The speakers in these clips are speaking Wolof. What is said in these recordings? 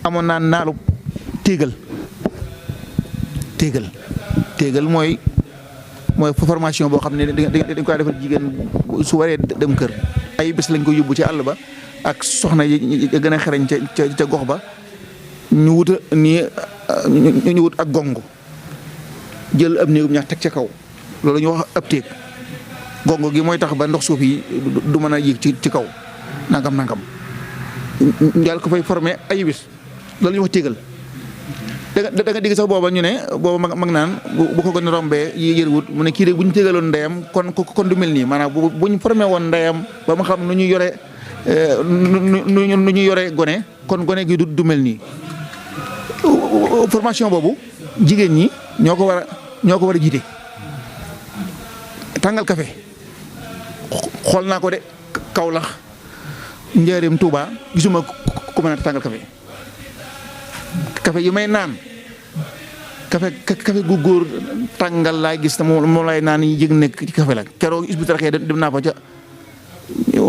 amoon naa naalu téegal mooy formation boo xam ne dañ koy defal jigéen su waree dem kër ay bés lañ ko yóbbu ci àll ba ak soxna yi gën a xereñ ca gox ba ñu wut ak gongo jël ab néegum ñax teg ca kaw loolu ñu wax ab téeg gongo gi mooy tax ba ndox suuf yi du mën a yéeg ci kaw nangam daal ko fay formé ay bés loolu ñu wax téegal da nga digg sax booba ñu ne booba mag naan bu ko gën a rombee yërwut mu ne kii de bu ñu tégaloon ndeyam kon du mel nii maanaam bu ñu formé woon ndeyam ba ma xam nu ñu yore nu ñu yore gone kon gone gi du mel nii formation boobu jigéen ñi ñoo ko war a jiite. tàngal café xool naa ko de Kaolack Njaaréem Touba gisuma ku mën a tàngal café yi may naan café gu góor tàngal laa gis te moom lay naan yi yëg nekk ci café la keroog is bu taraxee dem naa fa ca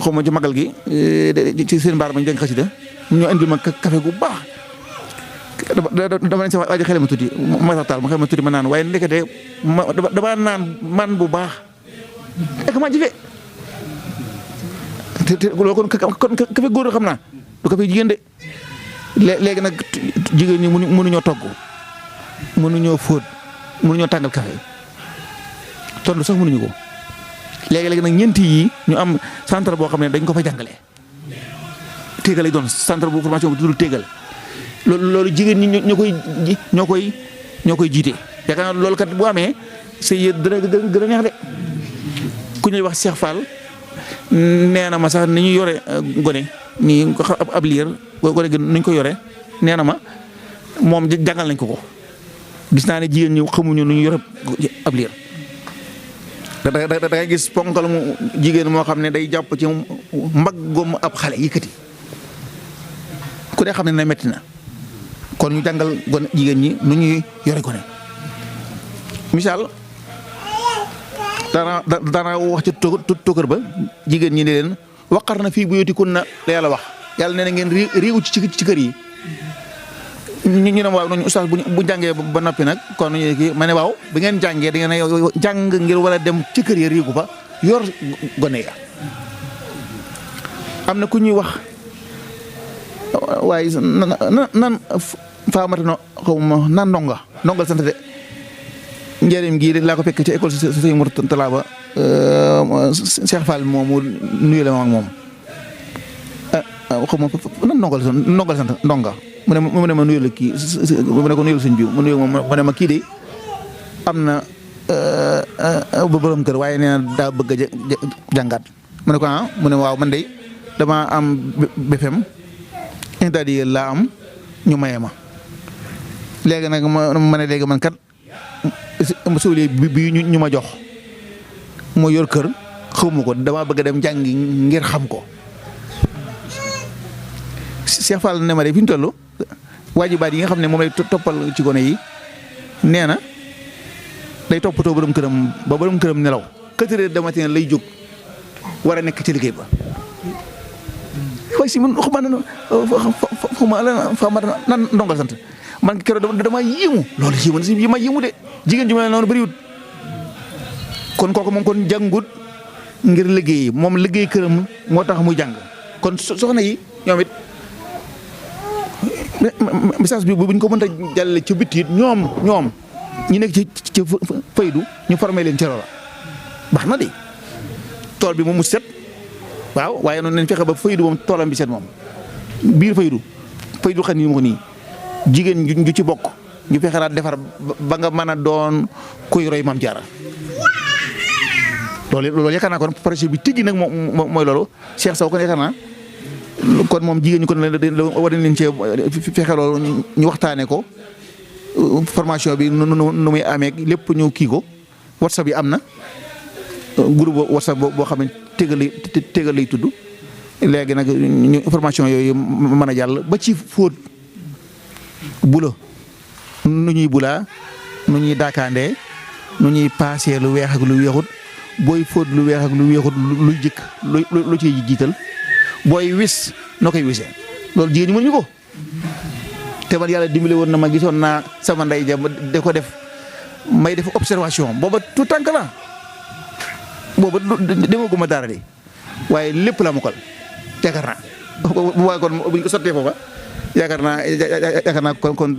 xaw ma ci magal gi ci seen mbaar ma ñu jàng xasida ñu indil ma café gu baax dama ne sa waajo xele ma tuuti ma xel ma naan waaye ndekete dama naan man bu baax ek ma jëfe te loolu kon café góor xam naa du café jigéen de léegi nag jigéen ñi mënuñoo togg mënuñoo fóot mënuñoo tàngal café tontu sax mënuñu ko léegi nag ñeenti yi ñu am centre boo xam ne dañ ko fa jàngale téegal lay doon centre bu formation bu tudd téegal loolu jigéen ñi ñoo koy jiite yaakaar naa loolu kat bu amee sëy dana gën a neex de ku ñuy wax Cheikh Fall nee na ma sax ni ñu yore gone nii ko ab liir gone gi nuñ ko yore nee na ma moom jàngal nañ ko gis naa ne jigéen ñi xamuñu nu ñu yore ab liir da ngay gis ponkal mu jigéen moo xam ne day jàpp ci mbaggum ab xale yëkkati ku ne xam ne metti na kon ñu jàngal gone jigéen ñi nu ñuy yore gone misaal dana wax ci tokkër ba jigéen ñi ne leen waqar na fii buyutikunna la yàlla wax yàlla nee na ngeen réew ci kër yi ñu ne waaw noonu oustaz bu jàngee ba noppi nag kon ñu kii ma ne waaw bi ngeen jàngee da ngeen jàng ngir war a dem ci kër yi réegu fa yor gone ya am na ku ñuy wax waaye nan faamata no xaw ma nan ndongal sant de njëriñ gii laa ko fekk ci école Sëñ Mourtala ba Cheikh Fall moomu nuyu la ma ak moom xaw ma nan ndongal sant ndonga mu ne ma nuyu la kii mu ne ko nuyu la sëñ bi mu nuyu ma mu ne ma kii de am na borom kër waaye nee na daa bëgg a jàngaat mu ne ko mu ne waaw man de dama am BFEM interdit laa am ñu maye ma léegi nag ma ne léegi man kat suuli bi ñu ma jox moo yor kër xawma ko dama bëgg a dem jàngi ngir xam ko Cheikh Fall ne ma de fi ñu toll waajibaat yi nga xam ne moom lay toppal ci gone yi nee na day toppatoo borom këram ba borom këram nelaw 4 heures de matin lay jóg war a nekk ci liggéey ba waaye si man xuma nan ndongal sant man keroog dama yéemu loolu si ma yéemu de jigéen ju mel noonu bëriwut kon kooku moom kon jàngut ngir liggéey moom liggéey këram moo tax muy jàng kon soxna yi ñoom it message bi buñ ko mënta jàllale ci bitti ñoom ñu nekk ci faydu ñu formé leen ci loola baax na de tool bi moom mu set waaw waaye noonu nañ fexe ba faydu moom toolam bi set moom biir faydu xam ni mu ko nii jigéen ju ci bokk ñu fexe naa defar ba nga mën a doon kuy roy Maam Jaara loolu yaakaar naa kon projet bi tijji nag mooy loolu Cheikh Sow kon yaakaar naa kon moom jigéen ñi kon war nañ leen cee fexe loolu ñu waxtaanee ko formation bi nu muy amee lépp ñu kii ko WhatsApp yi am na groupe WhatsApp boo xam ne tégal lay tudd léegi nag ñu formation yooyu mën a jàll ba ci fóot bula nu ñuy bulaa nu ñuy daakaandee nu ñuy paasee lu weex ak lu weexut booy fóot lu weex ak lu weexut luy jëkk lu ciy jiital booy wis noo koy wisee loolu jigéen ñi mënuñu ko te man yàlla dimbali woon na ma gisoon naa sama ndey ja da ko def may def observation booba tout tànk la booba demaguma dara de waaye lépp la mokkal yaakaar naa bu waaye kon buñ ko sottee foofa yaakaar naa kon